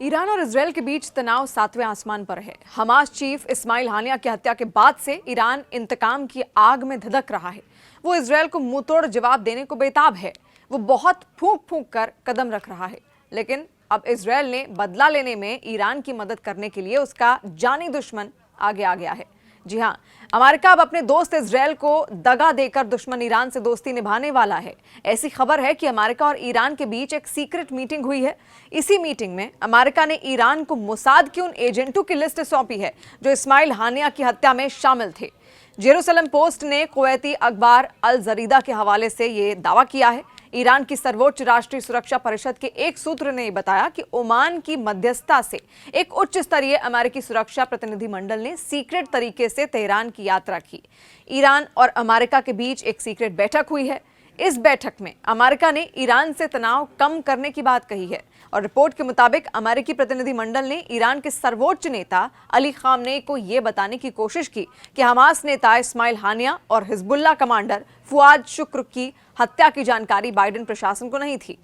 Iran और Israel के बीच तनाव 7वें आसमान पर है। हमास चीफ इस्माइल हानिया की हत्या के बाद से ईरान इंतकाम की आग में धधक रहा है। वो इजरायल को मुंहतोड़ जवाब देने को बेताब है। वो बहुत फूंक फूंक कर कदम रख रहा है, लेकिन अब इजरायल ने बदला लेने में ईरान की मदद करने के लिए उसका जानी दुश्मन आगे आ गया है। जी हां, अमेरिका अब अपने दोस्त इजरायल को दगा देकर दुश्मन ईरान से दोस्ती निभाने वाला है। ऐसी खबर है कि अमेरिका और ईरान के बीच एक सीक्रेट मीटिंग हुई है। इसी मीटिंग में अमेरिका ने ईरान को मोसाद के उन एजेंटों की लिस्ट सौंपी है जो इस्माइल हानिया की हत्या में शामिल थे। जेरूसलम पोस्ट ने कुवैती अखबार अल जरीदा के हवाले से ये दावा किया है। ईरान की सर्वोच्च राष्ट्रीय सुरक्षा परिषद के एक सूत्र ने बताया कि ओमान की मध्यस्थता से एक उच्च स्तरीय अमेरिकी सुरक्षा प्रतिनिधिमंडल ने सीक्रेट तरीके से तेहरान की यात्रा की। ईरान और अमेरिका के बीच एक सीक्रेट बैठक हुई है। इस बैठक में अमेरिका ने ईरान से तनाव कम करने की बात कही है और रिपोर्ट के मुताबिक अमेरिकी प्रतिनिधिमंडल ने ईरान के सर्वोच्च नेता अली खामनेई को यह बताने की कोशिश की कि हमास नेता इस्माइल हानिया और हिजबुल्लाह कमांडर फुआद शुक्र की हत्या की जानकारी बाइडेन प्रशासन को नहीं थी।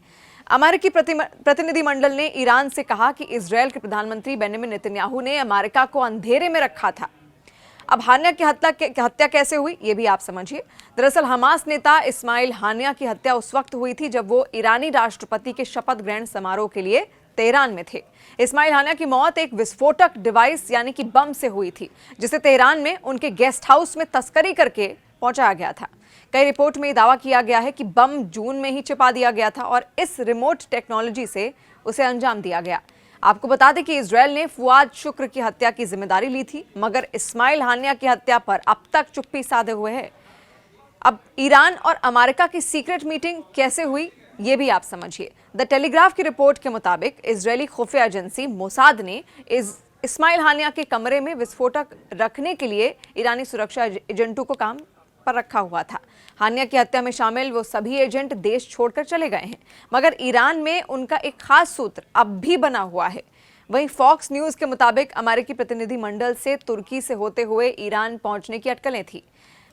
अमेरिकी प्रतिनिधिमंडल ने ईरान से कहा कि इजरायल के प्रधानमंत्री बेंजामिन नेतन्याहू ने अमेरिका को अंधेरे में रखा था। अब हानिया की हत्या कैसे हुई, ये भी आप समझिए। दरअसल हमास नेता इस्माइल हानिया की हत्या उस वक्त हुई थी जब वो ईरानी राष्ट्रपति के शपथ ग्रहण समारोह के लिए तेहरान में थे। इस्माइल हानिया की मौत एक विस्फोटक डिवाइस यानी कि बम से हुई थी, जिसे तेहरान में उनके गेस्ट हाउस में तस्करी करके पहुंचाया गया था। कई रिपोर्ट में दावा किया गया है कि बम जून में ही छिपा दिया गया था और इस रिमोट टेक्नोलॉजी से उसे अंजाम दिया गया। आपको बता दें कि इजरायल ने फुआद शुक्र की हत्या की जिम्मेदारी ली थी, मगर इस्माइल हानिया की हत्या पर अब तक चुप्पी साधे हुए है। अब ईरान और अमेरिका की सीक्रेट मीटिंग कैसे हुई, ये भी आप समझिए। द टेलीग्राफ की रिपोर्ट के मुताबिक इजरायली खुफिया एजेंसी मोसाद ने इस्माइल हानिया के कमरे में विस्फोटक रखने के लिए ईरानी सुरक्षा एजेंटों को काम पर रखा हुआ था। हानिया की हत्या में शामिल वो सभी एजेंट देश छोड़कर चले गए हैं, मगर ईरान में उनका एक खास सूत्र अब भी बना हुआ है। वहीं फॉक्स न्यूज के मुताबिक अमेरिकी प्रतिनिधिमंडल से तुर्की से होते हुए ईरान पहुंचने की अटकलें थी।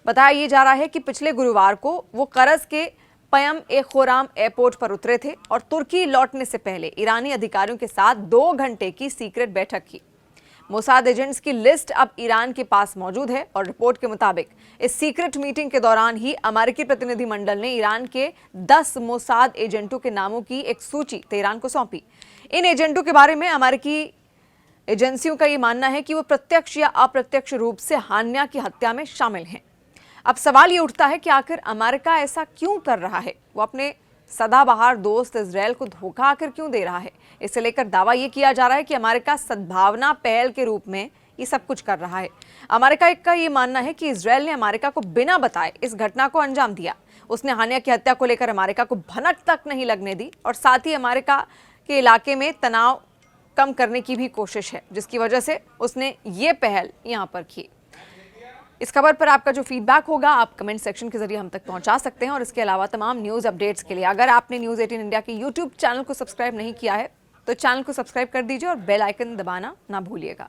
बताया ये जा रहा है कि पिछले गुरुवार को वो करज के पयम ए खोराम एयरपोर्ट पर उतरे थे और तुर्की लौटने से पहले ईरानी अधिकारियों के साथ 2 घंटे की सीक्रेट बैठक की। मोसाद एजेंट्स की लिस्ट अब ईरान के पास मौजूद है और रिपोर्ट के मुताबिक इस सीक्रेट मीटिंग के दौरान ही अमेरिकी प्रतिनिधिमंडल ने ईरान के 10 मोसाद एजेंटों के नामों की एक सूची तेहरान को सौंपी। इन एजेंटों के बारे में अमेरिकी एजेंसियों का ये मानना है कि वो प्रत्यक्ष या अप्रत्यक्ष रूप से हानिया की हत्या में शामिल हैं। अब सवाल ये उठता है कि आखिर अमेरिका ऐसा क्यों कर रहा है? वो अपने सदाबहार दोस्त इजरायल को धोखा आखिर क्यों दे रहा है? इसे लेकर दावा यह किया जा रहा है कि अमेरिका सद्भावना पहल के रूप में ये सब कुछ कर रहा है। अमेरिका का ये मानना है कि इजरायल ने अमेरिका को बिना बताए इस घटना को अंजाम दिया। उसने हानिया की हत्या को लेकर अमेरिका को भनक तक नहीं लगने दी और साथ ही अमेरिका के इलाके में तनाव कम करने की भी कोशिश है, जिसकी वजह से उसने ये पहल यहाँ पर की। इस खबर पर आपका जो फीडबैक होगा आप कमेंट सेक्शन के जरिए हम तक पहुंचा सकते हैं और इसके अलावा तमाम न्यूज़ अपडेट्स के लिए अगर आपने न्यूज़ 18 इंडिया के यूट्यूब चैनल को सब्सक्राइब नहीं किया है तो चैनल को सब्सक्राइब कर दीजिए और बेल आइकन दबाना ना भूलिएगा।